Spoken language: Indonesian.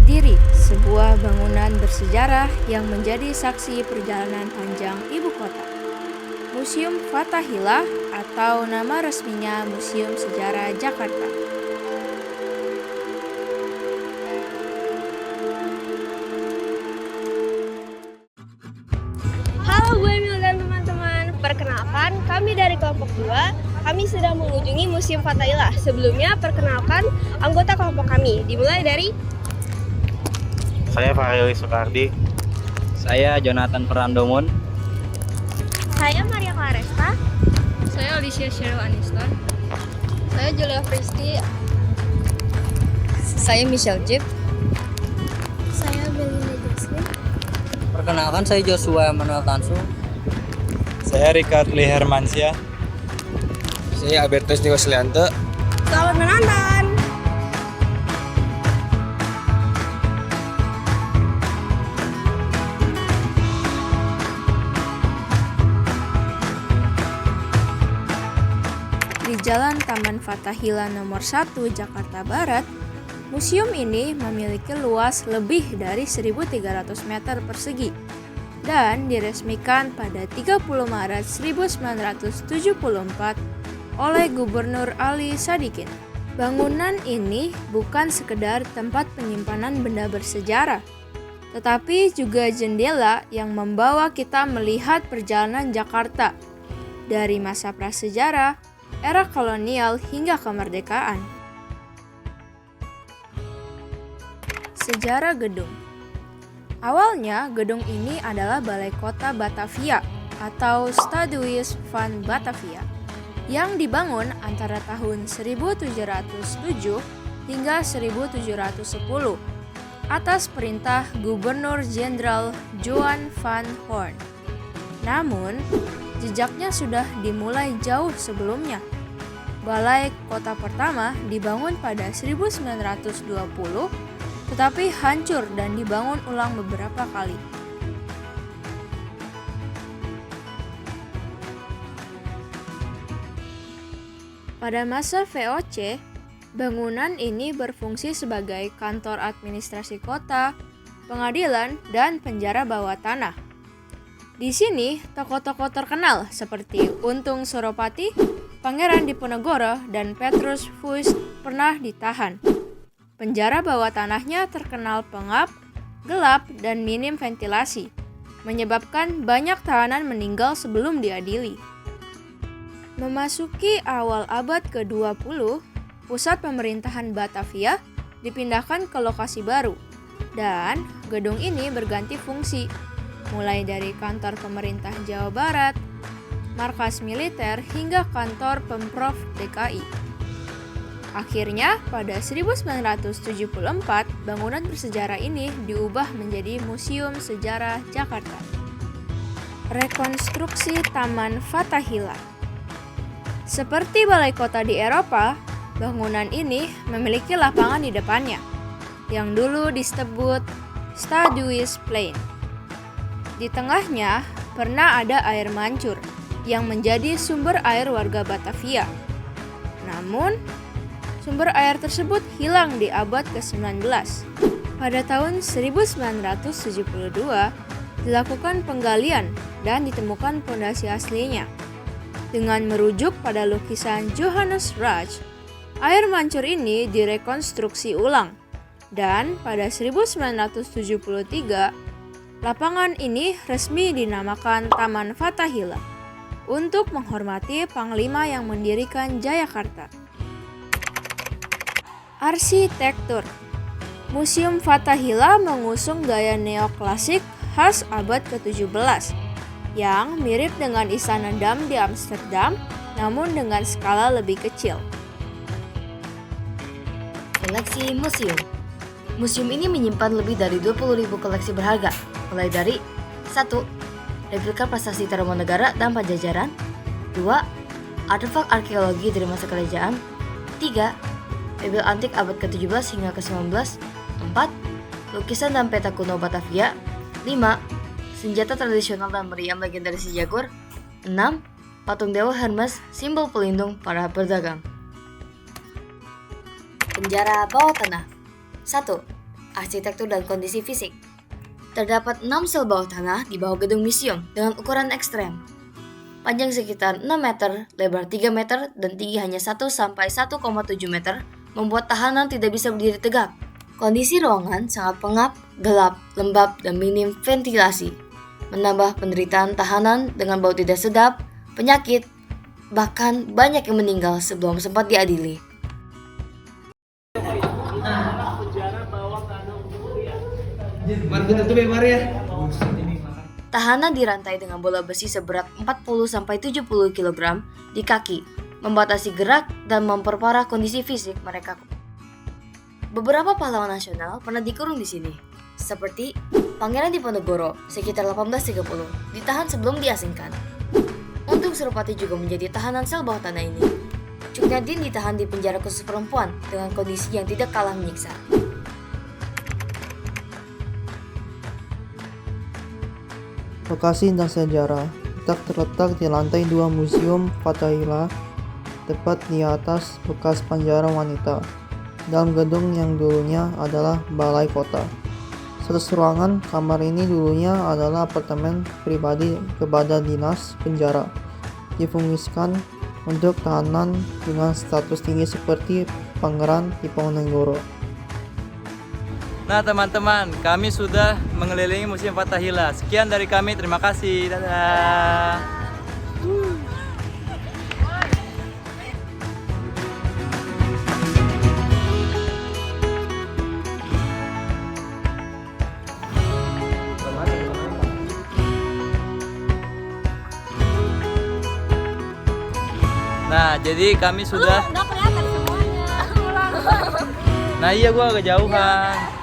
Diri, sebuah bangunan bersejarah yang menjadi saksi perjalanan panjang ibu kota. Museum Fathahillah atau nama resminya Museum Sejarah Jakarta. Halo Bu Emil dan teman-teman, perkenalkan kami dari kelompok 2. Kami sedang mengunjungi Museum Fathahillah. Sebelumnya perkenalkan anggota kelompok kami, dimulai dari Saya Fahri Soekardi. Saya Jonathan Perandomon. saya Maria Claresta. Saya Alicia Cheryl Aniston. Saya Julia Fristi. Saya Michelle Jip. Saya Belinda Jasmine. Perkenalkan saya Joshua Manuel Tansu. Saya Ricard Lee Hermansyah. Saya Albertus Niko Selianto. Selamat menonton. Di Jalan Taman Fathahillah nomor 1 Jakarta Barat, museum ini memiliki luas lebih dari 1.300 meter persegi dan diresmikan pada 30 Maret 1974 oleh Gubernur Ali Sadikin. Bangunan ini bukan sekedar tempat penyimpanan benda bersejarah, tetapi juga jendela yang membawa kita melihat perjalanan Jakarta dari masa prasejarah, era kolonial hingga kemerdekaan. Sejarah gedung. Awalnya, gedung ini adalah Balai Kota Batavia atau Stadhuis van Batavia yang dibangun antara tahun 1707 hingga 1710 atas perintah Gubernur Jenderal Johan van Horn. Namun, jejaknya sudah dimulai jauh sebelumnya. Balai Kota pertama dibangun pada 1920, tetapi hancur dan dibangun ulang beberapa kali. Pada masa VOC, bangunan ini berfungsi sebagai kantor administrasi kota, pengadilan, dan penjara bawah tanah. Di sini, tokoh-tokoh terkenal seperti Untung Suropati, Pangeran Diponegoro, dan Petrus Fuist pernah ditahan. Penjara bawah tanahnya terkenal pengap, gelap, dan minim ventilasi, menyebabkan banyak tahanan meninggal sebelum diadili. Memasuki awal abad ke-20, pusat pemerintahan Batavia dipindahkan ke lokasi baru, dan gedung ini berganti fungsi, mulai dari kantor pemerintah Jawa Barat, markas militer, hingga kantor Pemprov DKI. Akhirnya, pada 1974, bangunan bersejarah ini diubah menjadi Museum Sejarah Jakarta. Rekonstruksi Taman Fathahillah. Seperti balai kota di Eropa, bangunan ini memiliki lapangan di depannya, yang dulu disebut Stadhuis Plain. Di tengahnya pernah ada air mancur yang menjadi sumber air warga Batavia. Namun, sumber air tersebut hilang di abad ke-19. Pada tahun 1972, dilakukan penggalian dan ditemukan pondasi aslinya. Dengan merujuk pada lukisan Johannes Raj, air mancur ini direkonstruksi ulang. Dan pada 1973, lapangan ini resmi dinamakan Taman Fathahillah untuk menghormati Panglima yang mendirikan Jayakarta. Arsitektur. Museum Fathahillah mengusung gaya neoklasik khas abad ke-17 yang mirip dengan Istana Dam di Amsterdam, namun dengan skala lebih kecil. Koleksi museum. Museum ini menyimpan lebih dari 20.000 koleksi berharga, mulai dari 1. Replika prasasti Tarumanegara dan Pajajaran. 2. Artefak arkeologi dari masa kerajaan. 3. Mobil antik abad ke-17 hingga ke-19. 4. Lukisan dan peta kuno Batavia. 5. Senjata tradisional dan meriam legendaris Jaguar. 6. Patung Dewa Hermes, simbol pelindung para pedagang. Penjara bawah tanah. 1. arsitektur, dan kondisi fisik. Terdapat 6 sel bawah tanah di bawah gedung museum dengan ukuran ekstrem. Panjang sekitar 6 meter, lebar 3 meter, dan tinggi hanya 1 sampai 1,7 meter, membuat tahanan tidak bisa berdiri tegak. Kondisi ruangan sangat pengap, gelap, lembab, dan minim ventilasi, menambah penderitaan tahanan dengan bau tidak sedap, penyakit, bahkan banyak yang meninggal sebelum sempat diadili. Tahanan dirantai dengan bola besi seberat 40-70 kg di kaki, membatasi gerak dan memperparah kondisi fisik mereka. Beberapa pahlawan nasional pernah dikurung di sini, seperti Pangeran Diponegoro sekitar 1830, ditahan sebelum diasingkan. Untung Surapati juga menjadi tahanan sel bawah tanah ini. Cuknyadin ditahan di penjara khusus perempuan dengan kondisi yang tidak kalah menyiksa. Lokasi dan sejarah terletak di lantai 2 Museum Fathahillah, tepat di atas bekas penjara wanita, dalam gedung yang dulunya adalah Balai Kota. Satu ruangan kamar ini dulunya adalah apartemen pribadi kepada dinas penjara, difungsikan untuk tahanan dengan status tinggi seperti Pangeran Diponegoro. Nah teman-teman, kami sudah mengelilingi Museum Fathahillah. Sekian dari kami, terima kasih. Dadah. Nah, jadi kami sudah. Nggak kelihatan semuanya. Nah iya, gua agak jauhan.